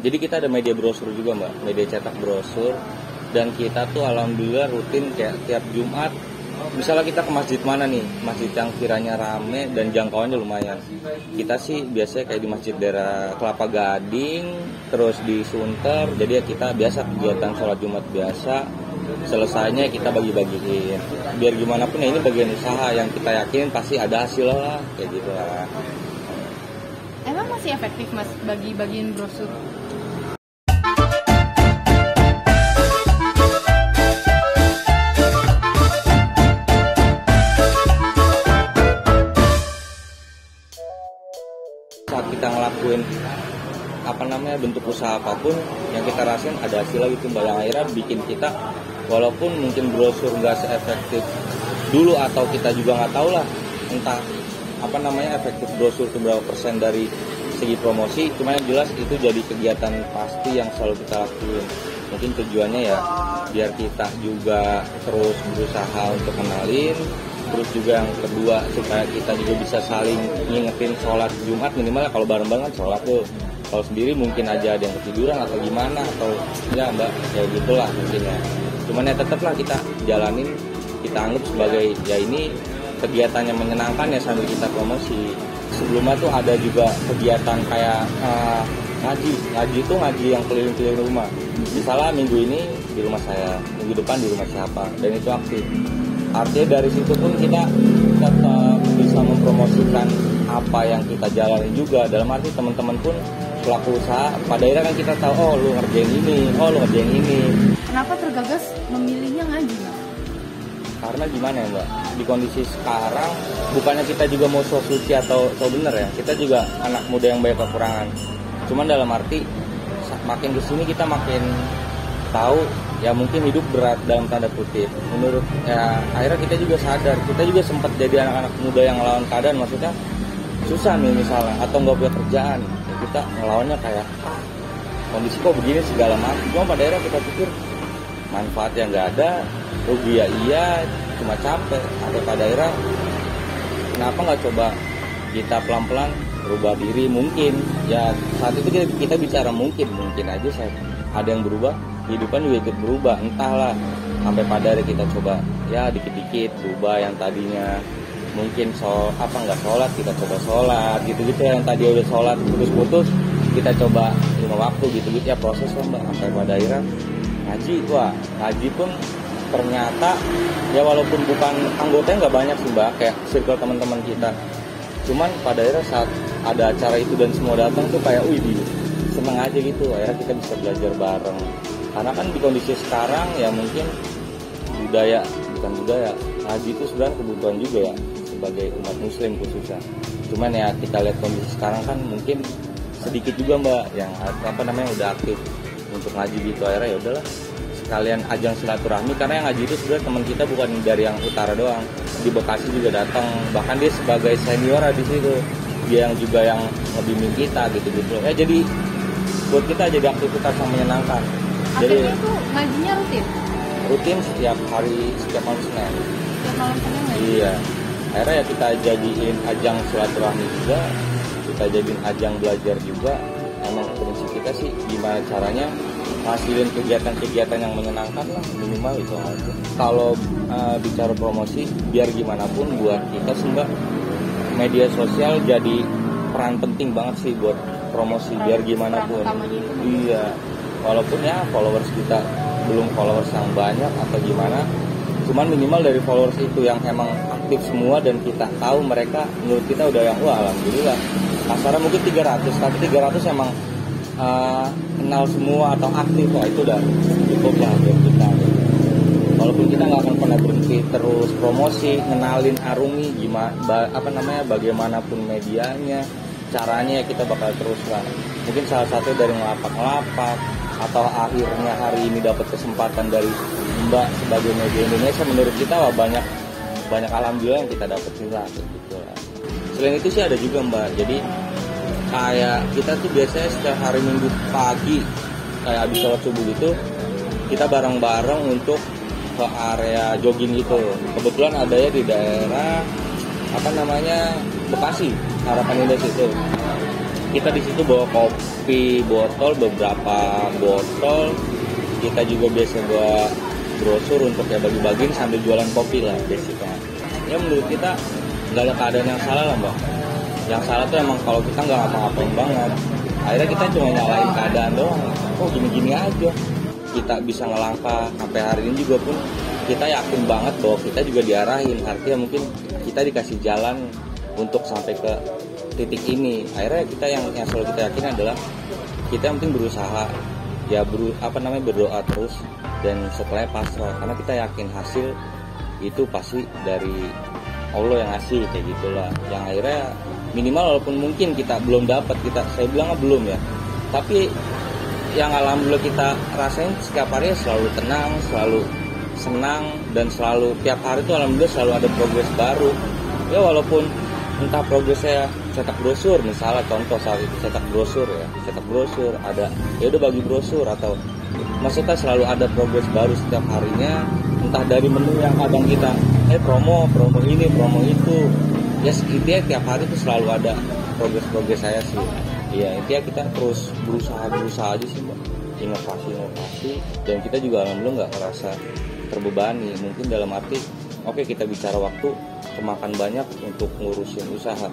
Jadi kita ada media brosur juga mbak, media cetak brosur. Dan kita tuh alhamdulillah rutin kayak tiap Jumat. Misalnya kita ke masjid mana nih, masjid yang kiranya rame dan jangkauannya lumayan. Kita sih biasanya kayak di masjid daerah Kelapa Gading, terus di Sunter. Jadi ya kita biasa kegiatan sholat Jumat biasa. Selesainya kita bagi-bagiin. Biar gimana pun ya ini bagian usaha yang kita yakin pasti ada hasil lah, kayak gitu lah. Emang masih efektif mas bagi-bagiin brosur? Saat kita ngelakuin bentuk usaha apapun yang kita rasain ada hasilnya gitu mbak, yang akhirnya bikin kita walaupun mungkin brosur nggak seefektif dulu atau kita juga nggak tahu lah entah efektif brosur itu berapa persen dari segi promosi, cuma yang jelas itu jadi kegiatan pasti yang selalu kita lakuin. Mungkin tujuannya ya biar kita juga terus berusaha untuk kenalin, terus juga yang kedua supaya kita juga bisa saling ngingetin sholat Jumat minimal kalau bareng-bareng kan sholat tuh. Kalau sendiri mungkin aja ada yang ketiduran atau gimana atau ya mbak kayak gitulah mungkin ya. Cuman ya tetaplah kita jalanin, kita anggap sebagai ya ini kegiatan yang menyenangkan ya sambil kita promosi. Sebelumnya tuh ada juga kegiatan kayak ngaji itu ngaji yang keliling-keliling rumah. Misalnya minggu ini di rumah saya, minggu depan di rumah siapa, dan itu aktif. Artinya dari situ pun kita tetap bisa mempromosikan apa yang kita jalani juga. Dalam arti teman-teman pun pelaku usaha pada akhirnya kan kita tahu oh lu ngerjain ini. Kenapa tergagas memilihnya ngaji mbak? Karena gimana ya mbak, di kondisi sekarang bukannya kita juga mau so suci atau so bener ya, kita juga anak muda yang banyak kekurangan. Cuman dalam arti makin kesini kita makin tahu ya mungkin hidup berat dalam tanda kutip. Menurut ya akhirnya kita juga sadar, kita juga sempat jadi anak-anak muda yang ngelawan keadaan, maksudnya susah nih misalnya atau nggak punya kerjaan, ya kita ngelawannya kayak kondisi kok begini segala macam. Cuma pada akhirnya kita pikir manfaatnya nggak ada, rugi ya iya, cuma capek. Atau pada akhirnya kenapa nggak coba kita pelan-pelan berubah diri mungkin ya saat itu kita bicara mungkin aja saya ada yang berubah, kehidupan juga ikut berubah entahlah sampai pada hari kita coba ya dikit-dikit berubah yang tadinya mungkin nggak sholat kita coba sholat gitu-gitu yang tadi udah sholat putus-putus kita coba 5 waktu gitu-gitu ya proses lah mbak sampai pada akhirnya ngaji pun ternyata ya walaupun bukan anggotanya nggak banyak sih mbak kayak circle teman-teman kita, cuman pada akhirnya saat ada acara itu dan semua datang tuh kayak seneng aja gitu, akhirnya kita bisa belajar bareng. Karena kan di kondisi sekarang ya mungkin bukan budaya ngaji itu sebenarnya kebutuhan juga ya sebagai umat muslim khususnya. Cuman ya kita lihat kondisi sekarang kan mungkin sedikit juga mbak yang udah aktif untuk ngaji gitu, akhirnya ya udahlah sekalian ajang silaturahmi. Karena yang ngaji itu sebenarnya teman kita bukan dari yang utara doang, di Bekasi juga datang, bahkan dia sebagai senior di situ, dia yang juga yang ngebimbing kita gitu-gitu. Jadi buat kita jadi aktivitas yang menyenangkan. Akhirnya itu ngajinya rutin setiap hari, setiap malam Senin. Setiap malam Senin ngaji? Iya. Akhirnya ya kita jadiin ajang silaturahmi juga, kita jadiin ajang belajar juga. Emang prinsip kita sih gimana caranya hasilin kegiatan-kegiatan yang menyenangkan lah, minimal itu aja. Kalau bicara promosi, biar gimana pun buat kita sih mbak, media sosial jadi peran penting banget sih buat promosi, biar gimana pun. Iya, walaupun ya followers kita belum followers yang banyak atau gimana, cuman minimal dari followers itu yang emang aktif semua dan kita tahu mereka menurut kita udah yang wah alhamdulillah. Kasarnya mungkin 300, tapi 300 emang kenal semua atau aktif, wah itu udah cukup lah buat kita. Walaupun kita nggak akan pernah berhenti terus promosi, ngenalin Arumi bagaimanapun medianya, caranya kita bakal terus lah. Mungkin salah satu dari ngelapak atau akhirnya hari ini dapat kesempatan dari Mbak sebagai media Indonesia, menurut kita wah banyak alhamdulillah yang kita dapetin lah gitu lah. Selain itu sih ada juga Mbak, jadi kayak kita tuh biasanya setiap hari Minggu pagi kayak habis sholat subuh gitu kita bareng-bareng untuk ke area jogging gitu. Kebetulan ada ya di daerah Bekasi, Harapan Indah situ. kita di situ bawa kopi botol, beberapa botol. Kita juga biasa bawa brosur untuk ya bagi-bagiin sambil jualan kopi lah basicnya. Ya menurut kita nggak ada keadaan yang salah lah mbak. Yang salah tuh emang kalau kita nggak ngapa-ngapain banget. Akhirnya kita cuma nyalain keadaan doang. Kok gini-gini aja. Kita bisa ngelangkah sampai hari ini juga pun kita yakin banget bahwa kita juga diarahin. Artinya mungkin kita dikasih jalan untuk sampai ke titik ini. Akhirnya kita yang selalu kita yakin adalah kita yang penting berusaha, ya berdoa terus dan setelahnya pasrah. Karena kita yakin hasil itu pasti dari Allah yang ngasih kayak gitulah. Yang akhirnya minimal walaupun mungkin kita belum dapat, saya bilangnya belum ya. Tapi yang alhamdulillah kita rasain setiap hari selalu tenang, selalu senang, dan selalu tiap hari itu alhamdulillah selalu ada progres baru. Ya walaupun entah progresnya cetak brosur misalnya, contoh saat itu cetak brosur ada ya udah bagi brosur, atau maksudnya selalu ada progres baru setiap harinya, entah dari menu yang kadang kita promo ini promo itu ya, intinya tiap hari itu selalu ada progres saya sih. Iya, intinya kita terus berusaha aja sih mbak, inovasi, dan kita juga alhamdulillah nggak merasa terbebani. Mungkin dalam arti oke, kita bicara waktu kemakan banyak untuk ngurusin usaha,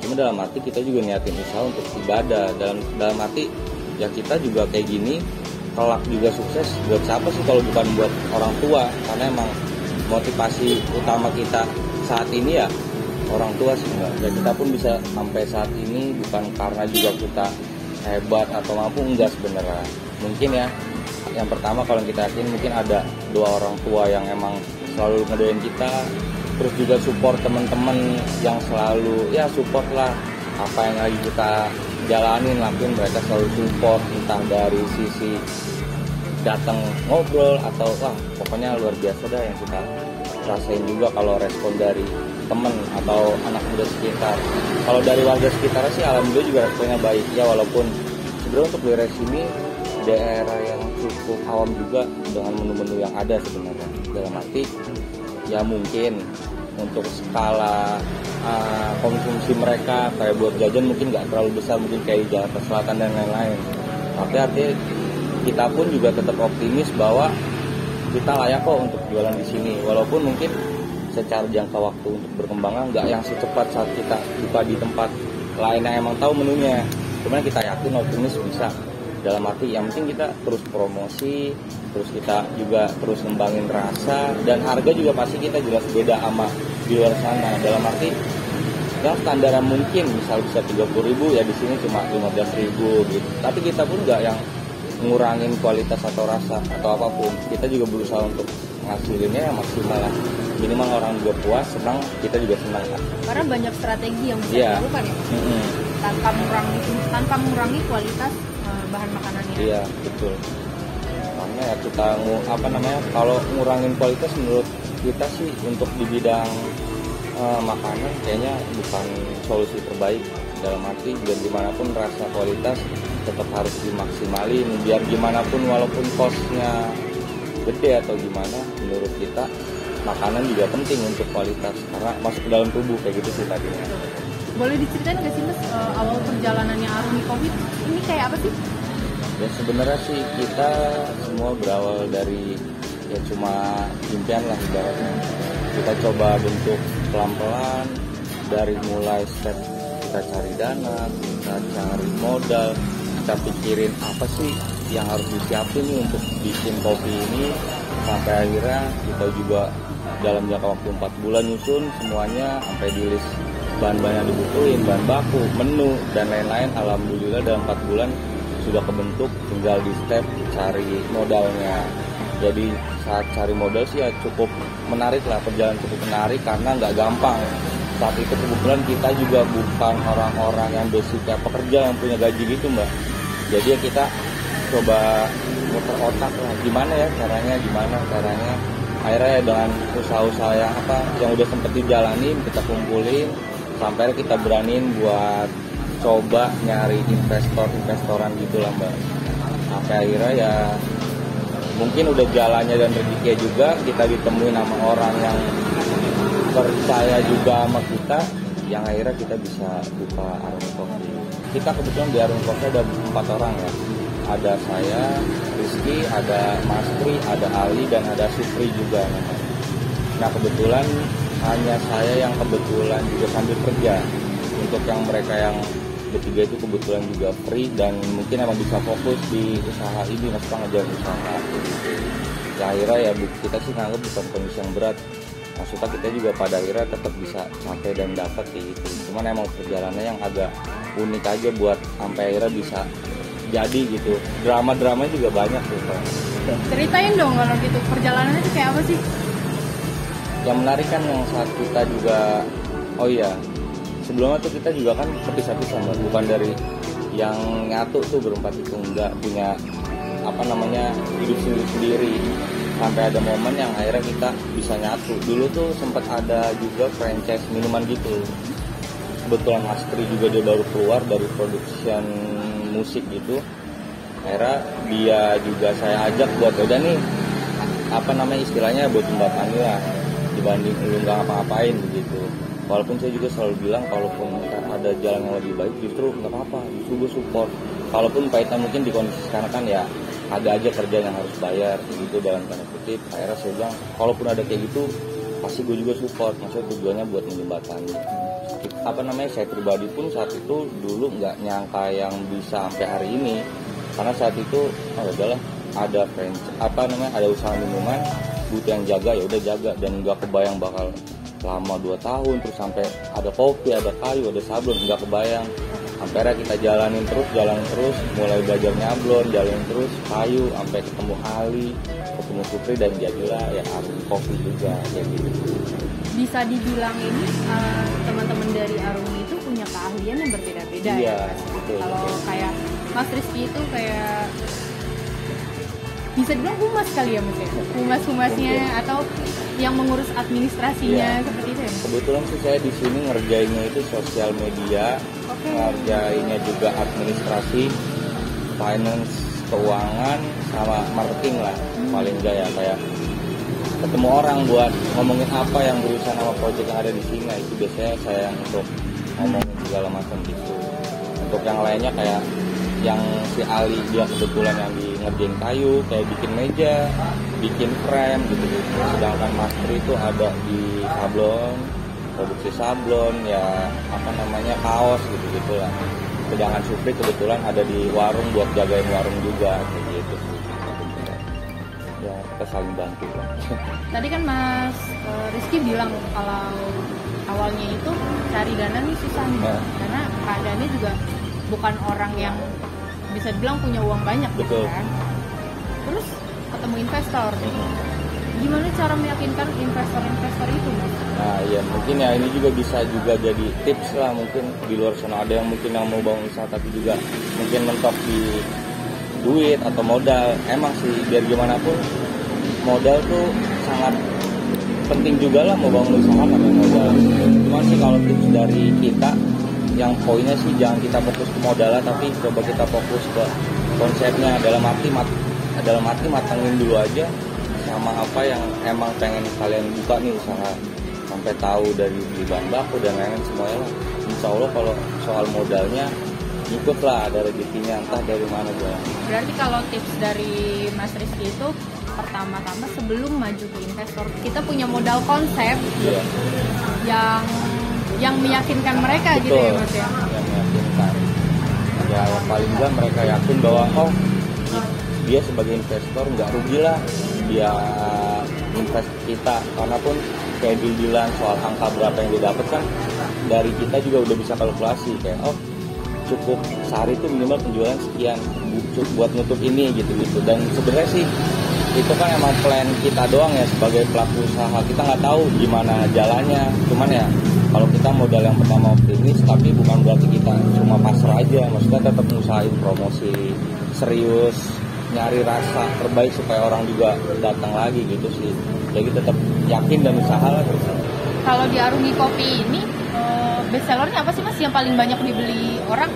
cuma dalam arti kita juga niatin usaha untuk ibadah. Dalam arti ya kita juga kayak gini kelak juga sukses buat siapa sih kalau bukan buat orang tua. Karena emang motivasi utama kita saat ini ya orang tua sih mbak. Ya kita pun bisa sampai saat ini bukan karena juga kita hebat atau mampu, enggak sebenarnya. Mungkin ya yang pertama kalau kita yakin mungkin ada dua orang tua yang emang selalu ngedoain kita, terus juga support teman-teman yang selalu ya support lah apa yang lagi kita jalanin, lakuin mereka selalu support, entah dari sisi datang ngobrol atau wah pokoknya luar biasa dah yang kita rasain juga kalau respon dari temen atau anak muda sekitar. Kalau dari warga sekitar sih alhamdulillah juga responnya baik ya, walaupun sebenarnya untuk daerah sini daerah yang cukup awam juga dengan menu-menu yang ada sebenarnya. Dalam arti ya mungkin untuk skala konsumsi mereka kayak buat jajan mungkin nggak terlalu besar, mungkin kayak Jakarta Selatan dan lain-lain. Tapi artinya kita pun juga tetap optimis bahwa kita layak kok untuk jualan di sini, walaupun mungkin secara jangka waktu untuk berkembangnya nggak yang secepat saat kita buka di tempat lain yang emang tahu menunya. Cuman kita yakin optimis bisa. Dalam arti yang penting kita terus promosi, terus kita juga terus ngembangin rasa, dan harga juga pasti kita jelas beda sama di luar sana. Dalam arti yang standar mungkin misal bisa 30.000 ya di sini cuma 15.000 gitu. Tapi kita pun nggak yang ngurangin kualitas atau rasa atau apapun. Kita juga berusaha untuk ngasilinnya yang maksimal lah. Minimal orang juga puas, senang, kita juga senang lah. Karena banyak strategi yang bisa dilakukan ya, tanpa mengurangi kualitas bahan makanannya. Iya betul. Karena ya kita kalau ngurangin kualitas menurut kita sih untuk di bidang makanan kayaknya bukan solusi terbaik. Dalam arti biar gimana pun rasa kualitas tetap harus dimaksimalin, biar gimana pun walaupun costnya gede atau gimana, menurut kita makanan juga penting untuk kualitas karena masuk ke dalam tubuh kayak gitu sih tadinya. Boleh diceritain nggak sih mas awal perjalanannya Arumi Covid ini kayak apa sih? Ya sebenarnya sih kita semua berawal dari ya cuma impian lah ibaratnya. Kita coba bentuk pelan-pelan dari mulai step kita cari dana, kita cari modal, kita pikirin apa sih yang harus disiapin nih untuk bikin kopi ini, sampai akhirnya kita juga dalam jangka waktu 4 bulan nyusun semuanya sampai di list bahan-bahan yang dibutuhin, bahan baku, menu dan lain-lain. Alhamdulillah dalam 4 bulan sudah kebentuk, tinggal di step cari modalnya. Jadi saat cari modal sih ya cukup menarik lah, perjalanan cukup menarik karena nggak gampang. Saat itu kebetulan kita juga bukan orang-orang yang basicnya pekerja yang punya gaji gitu mbak. Jadi ya kita coba muter otak lah gimana caranya. Akhirnya ya dengan usaha-usaha yang udah sempet dijalani kita kumpulin sampai kita beraniin buat coba nyari investoran gitu lah mbak. Sampai akhirnya ya mungkin udah jalannya dan rezekinya juga kita ditemuin sama orang yang percaya juga sama kita. yang akhirnya kita bisa buka Arumi Coffee. Kita kebetulan di Arumi Coffee ada 4 orang ya. Ada saya, Rizky, ada Mas Tri, ada Ali, dan ada Supri juga namanya. Nah kebetulan hanya saya yang kebetulan juga sambil kerja. Untuk yang mereka yang bertiga itu kebetulan juga free dan mungkin emang bisa fokus di usaha ini, maksudnya ngejar usaha. Ya akhirnya ya kita sih nganggap bukan kondisi yang berat. Maksudnya kita juga pada akhirnya tetap bisa sampai dan dapat kayak gitu. Cuman emang perjalanannya yang agak unik aja buat sampai akhirnya bisa jadi gitu. Drama-drama juga banyak gitu. Ceritain dong kalau gitu, perjalanannya itu kayak apa sih? Yang menarik kan yang saat kita juga, oh iya, sebelumnya tuh kita juga kan terpisah-pisah, bukan dari yang nyatu tuh berempat itu, enggak punya apa namanya hidup sendiri. Sampai ada momen yang akhirnya kita bisa nyatu. Dulu tuh sempat ada juga franchise minuman gitu. Kebetulan Mas Tri juga dia baru keluar dari production musik gitu. Akhirnya dia juga saya ajak buat udah nih apa namanya istilahnya buat jembatani lah dibanding lu nggak ngapa-ngapain begitu. Walaupun saya juga selalu bilang kalaupun ada jalan yang lebih baik justru nggak apa-apa, justru gue support. Kalaupun pahitnya mungkin di kondisi sekarang kan ya ada aja kerjaan yang harus bayar gitu dalam tanda kutip. Akhirnya saya bilang kalaupun ada kayak gitu pasti gue juga support. Maksudnya tujuannya buat menjembatani. Apa namanya saya pribadi pun saat itu dulu nggak nyangka yang bisa sampai hari ini. Karena saat itu adalah ada apa namanya ada usaha minuman butuh yang jaga ya udah jaga dan nggak kebayang bakal lama 2 tahun terus sampai ada kopi, ada kayu, ada sablon, nggak kebayang. Akhirnya kita jalan terus, mulai belajar nyablon, jalanin terus kayu, sampai ketemu Ali, ketemu Supri dan jadilah ya Arumi Coffee juga kayak gitu. Bisa dibilang ini teman-teman dari Arumi itu punya keahlian yang berbeda-beda Iya, ya. betul. Kalau kayak Mas Rizky itu kayak bisa dibilang humas kali ya Mas ya? Humas-humasnya atau yang mengurus administrasinya seperti itu ya? Kebetulan sih saya di sini ngerjainnya itu sosial media, ngerjainnya juga administrasi, finance, keuangan, sama marketing lah. Paling enggak ya kayak ketemu orang buat ngomongin apa yang berurusan sama proyek yang ada di sini. Nah, itu biasanya saya yang untuk ngomongin segala macam gitu. Untuk yang lainnya kayak yang si Ali dia kebetulan yang di ngerjain kayu kayak bikin meja, bikin frame gitu. Sedangkan Mas Tri itu ada di sablon, produksi sablon ya apa namanya kaos gitu lah. Sedangkan Supri kebetulan ada di warung buat jagain warung juga kayak gitu. Ya kita saling bantu lah. Tadi kan Mas Rizky bilang kalau awalnya itu cari dana nih susah nih, karena keadaannya juga bukan orang yang bisa dibilang punya uang banyak gitu kan. Terus ketemu investor. Gimana cara meyakinkan investor-investor itu Mas? Nah ya mungkin ya ini juga bisa juga jadi tips lah, mungkin di luar sana ada yang mungkin yang mau bangun usaha tapi juga mungkin mentok di duit atau modal. Emang sih biar gimana pun modal tuh sangat penting juga lah, mau bangun usaha namanya modal. Cuman sih kalau tips dari kita yang poinnya sih jangan kita fokus ke modalnya tapi coba kita fokus ke konsepnya, dalam arti matangin dulu aja sama apa yang emang pengen kalian buka nih usaha, sampai tahu dari beli bahan baku dan lain-lain semuanya lah. Insya Allah kalau soal modalnya ikut lah, ada rezekinya entah dari mana juga. Berarti kalau tips dari Mas Rizky itu pertama-tama sebelum maju ke investor kita punya modal konsep yang meyakinkan mereka. Betul, gitu ya Mas ya. Yang meyakinkan. Ya paling enggak mereka yakin bahwa dia sebagai investor nggak rugi lah dia invest kita, karena pun kayak dibilang soal angka berapa yang dia dapat kan dari kita juga udah bisa kalkulasi kayak cukup sehari itu minimal penjualan sekian cukup buat nutup ini gitu dan sebenarnya sih itu kan emang plan kita doang ya sebagai pelaku usaha, kita nggak tahu gimana jalannya. Cuman ya kalau kita modal yang pertama optimis, tapi bukan berarti kita cuma pasrah aja, maksudnya tetap ngusahain promosi serius, nyari rasa terbaik supaya orang juga datang lagi gitu sih. Jadi tetap yakin dan usaha lah terus. Kalau di Arumi Coffee ini best sellernya apa sih Mas yang paling banyak dibeli orang?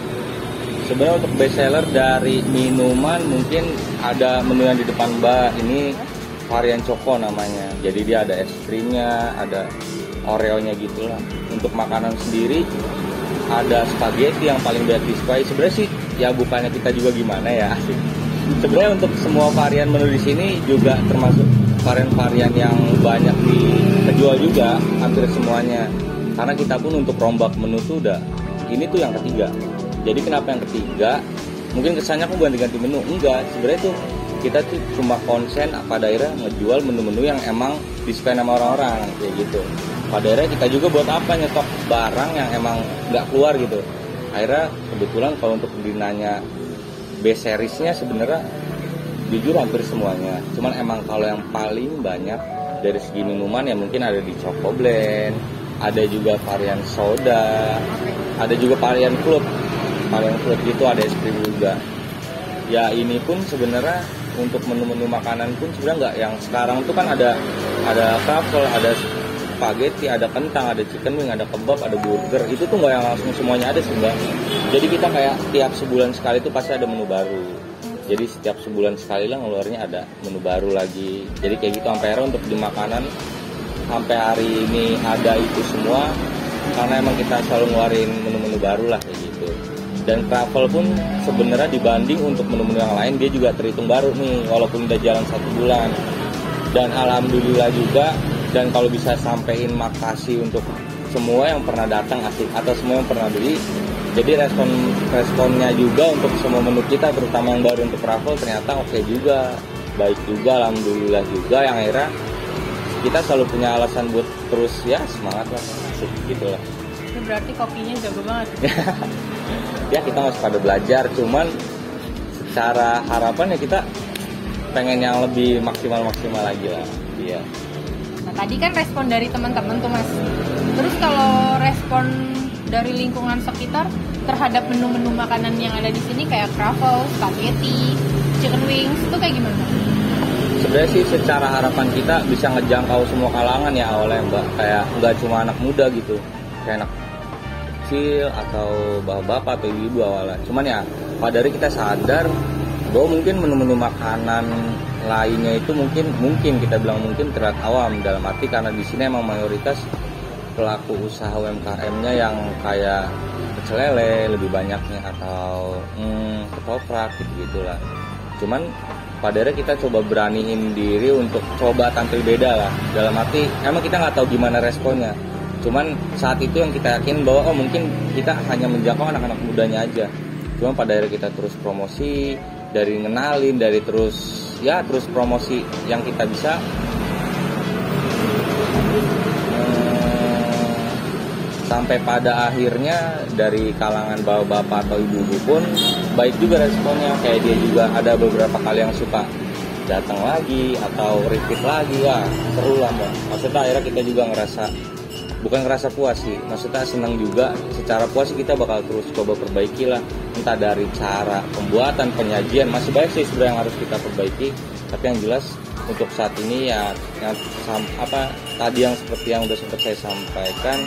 Sebenarnya untuk best seller dari minuman mungkin ada menu yang di depan Mbak ini varian Choco namanya. Jadi dia ada es krimnya, ada Oreo-nya gitulah. Untuk untuk makanan sendiri ada spaghetti yang paling banyak disukai. Sebenarnya sih ya bukannya kita juga gimana ya. Sebenarnya untuk semua varian menu di sini juga termasuk varian-varian yang banyak dijual juga, hampir semuanya. Karena kita pun untuk rombak menu tuh udah ini tuh yang ketiga. Jadi kenapa yang ketiga? Mungkin kesannya aku ganti-ganti menu, enggak. Sebenarnya tuh kita tuh cuma konsen pada akhirnya ngejual menu-menu yang emang disukai sama orang-orang kayak gitu. Pada akhirnya kita juga buat apa, nyetok barang yang emang nggak keluar gitu. Akhirnya kebetulan kalau untuk dinanya base seriesnya sebenarnya jujur hampir semuanya. Cuman emang kalau yang paling banyak dari segi minuman ya mungkin ada di Choco Blend, ada juga varian soda, ada juga varian float gitu, ada es krim juga. Ya ini pun sebenarnya untuk menu-menu makanan pun sebenarnya nggak yang sekarang tuh kan ada truffle, ada spaghetti, ada kentang, ada chicken wing, ada kebab, ada burger. Itu tuh nggak yang langsung semuanya ada sih, Mbak. Jadi kita kayak tiap sebulan sekali tuh pasti ada menu baru. Jadi setiap sebulan sekali lah ngeluarnya ada menu baru lagi. Jadi kayak gitu sampai akhirnya untuk di makanan sampai hari ini ada itu semua karena emang kita selalu ngeluarin menu-menu baru lah kayak gitu. Dan travel pun sebenarnya dibanding untuk menu-menu yang lain dia juga terhitung baru nih walaupun udah jalan 1 bulan. Dan alhamdulillah juga, dan kalau bisa sampein makasih untuk semua yang pernah datang asik atau semua yang pernah beli. Jadi responnya juga untuk semua menu kita terutama yang baru untuk travel ternyata oke juga, baik juga, alhamdulillah juga, yang akhirnya kita selalu punya alasan buat terus ya semangat lah asik gitu lah. Itu berarti kopinya jago banget. Ya kita masih pada belajar, cuman secara harapan ya kita pengen yang lebih maksimal lagi lah. Iya. Nah tadi kan respon dari teman-teman tuh Mas. Terus kalau respon dari lingkungan sekitar terhadap menu-menu makanan yang ada di sini kayak truffle, spaghetti, chicken wings itu kayak gimana? Sebenarnya sih secara harapan kita bisa ngejangkau semua kalangan ya awalnya Mbak. Kayak nggak cuma anak muda gitu, kayak anak kecil atau bapak-bapak atau ibu awalnya. Cuman ya pada hari kita sadar bahwa mungkin menu-menu makanan lainnya itu mungkin kita bilang mungkin terlihat awam, dalam arti karena di sini emang mayoritas pelaku usaha UMKM-nya yang kayak pecel lele lebih banyaknya atau ketoprak gitu-gitulah. Cuman pada akhirnya kita coba beraniin diri untuk coba tampil beda lah, dalam arti emang kita nggak tahu gimana responnya. Cuman saat itu yang kita yakin bahwa mungkin kita hanya menjangkau anak-anak mudanya aja. Cuma pada akhirnya kita terus promosi, dari ngenalin, dari terus promosi yang kita bisa. Sampai pada akhirnya dari kalangan bapak-bapak atau ibu-ibu pun baik juga responnya. Kayak dia juga ada beberapa kali yang suka datang lagi atau repeat lagi. Wah seru lah Mbak. Maksudnya akhirnya kita juga bukan ngerasa puas sih, maksudnya senang juga. Secara puas kita bakal terus coba perbaiki lah, entah dari cara pembuatan, penyajian, masih banyak sih sebenarnya yang harus kita perbaiki. Tapi yang jelas untuk saat ini ya tadi yang seperti yang udah sempat saya sampaikan,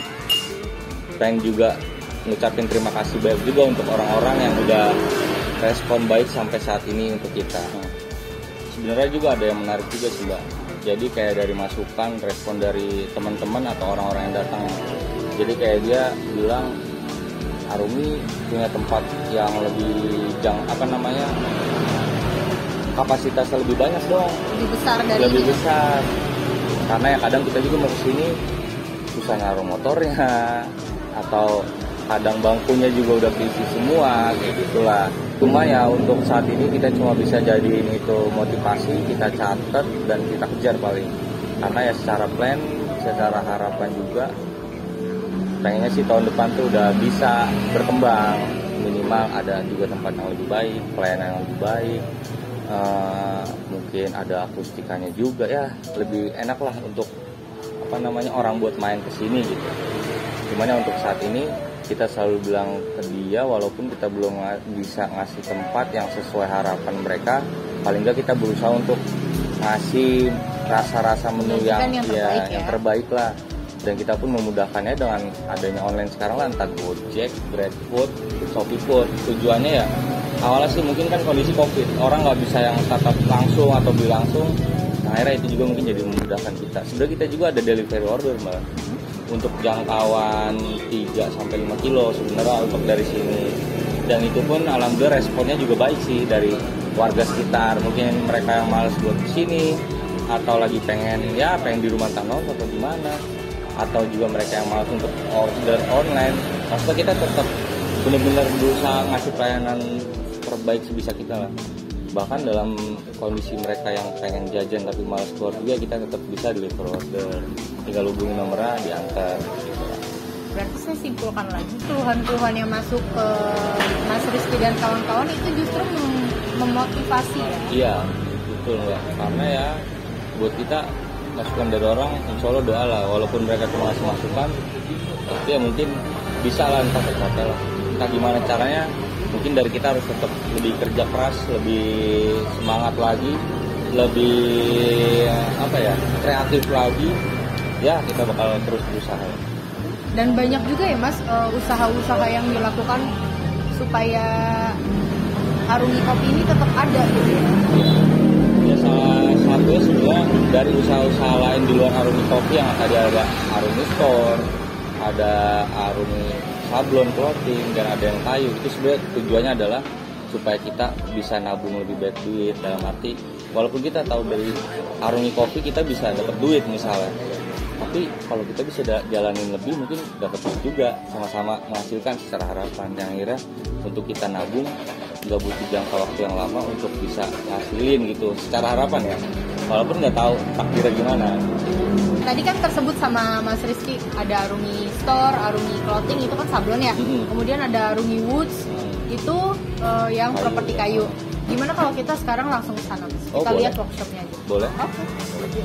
pengen juga ngucapin terima kasih banyak juga untuk orang-orang yang udah respon baik sampai saat ini untuk kita. Sebenarnya juga ada yang menarik juga sih Mbak. Jadi kayak dari masukan, respon dari teman-teman atau orang-orang yang datang. Jadi kayak dia bilang Arumi punya tempat yang lebih kapasitasnya lebih banyak dong. Lebih besar. Karena ya kadang kita juga mau kesini susah naruh motornya atau kadang bangkunya juga udah keisi semua kayak gitulah. Cuma ya untuk saat ini kita cuma bisa jadiin itu motivasi, kita catat dan kita kejar paling. Karena ya secara plan, secara harapan juga pengennya sih tahun depan tuh udah bisa berkembang, minimal ada juga tempat yang lebih baik, pelayanan yang lebih baik, mungkin ada akustikannya juga ya lebih enak lah untuk orang buat main kesini gitu. Cuman ya untuk saat ini kita selalu bilang ke dia walaupun kita belum bisa ngasih tempat yang sesuai harapan mereka, paling nggak kita berusaha untuk ngasih rasa-rasa menu yang terbaik lah. Dan kita pun memudahkannya dengan adanya online sekarang lah, entah Gojek, GrabFood, ShopeeFood. Tujuannya ya awalnya sih mungkin kan kondisi Covid, orang nggak bisa yang tatap langsung atau beli langsung. Nah, akhirnya itu juga mungkin jadi memudahkan kita. Sebenarnya kita juga ada delivery order Mbak. untuk jangkauan 3 sampai 5 kilo sebenarnya untuk dari sini. Dan itu pun alhamdulillah responnya juga baik sih dari warga sekitar. Mungkin mereka yang malas buat kesini atau lagi pengen di rumah Thanos atau gimana, atau juga mereka yang malas untuk order online. Maksudnya kita tetap benar-benar berusaha ngasih pelayanan terbaik sebisa kita lah. Bahkan dalam kondisi mereka yang pengen jajan tapi malas keluar juga, kita tetap bisa deliver order, tinggal hubungi nomornya diantar gitu. Berarti saya simpulkan lagi, keluhan-keluhan yang masuk ke Mas Rizky dan kawan-kawan itu justru memotivasi ya? Iya, betul Mbak. Karena ya buat kita masukan dari orang, insya Allah doa lah. Walaupun mereka cuma ngasih masukan, tapi ya mungkin bisa lah entah tercapai lah. Entah gimana caranya, mungkin dari kita harus tetap lebih kerja keras, lebih semangat lagi, lebih kreatif lagi. Ya kita bakal terus berusaha. Dan banyak juga ya Mas usaha-usaha yang dilakukan supaya Arumi Kopi ini tetap ada gitu ya. Ya salah satunya sebenarnya dari usaha-usaha lain di luar Arumi Kopi yang tadi ada Arumi Store, ada Arumi Sablon Clothing, dan ada yang kayu. Itu sebenarnya tujuannya adalah supaya kita bisa nabung lebih baik duit, dalam arti walaupun kita tahu dari Arumi Kopi kita bisa dapat duit misalnya, tapi kalau kita bisa jalanin lebih mungkin dapat duit juga, sama-sama menghasilkan secara harapan. Yang akhirnya untuk kita nabung nggak butuh jangka waktu yang lama untuk bisa ngasilin gitu secara harapan ya, walaupun nggak tahu takdirnya gimana. Tadi kan tersebut sama Mas Rizky ada Arumi Store, Arumi Clothing itu kan sablon ya. Kemudian ada Arumi Woods itu yang properti kayu. Gimana kalau kita sekarang langsung ke sana Mas? Kita lihat workshopnya aja. Boleh. Oke.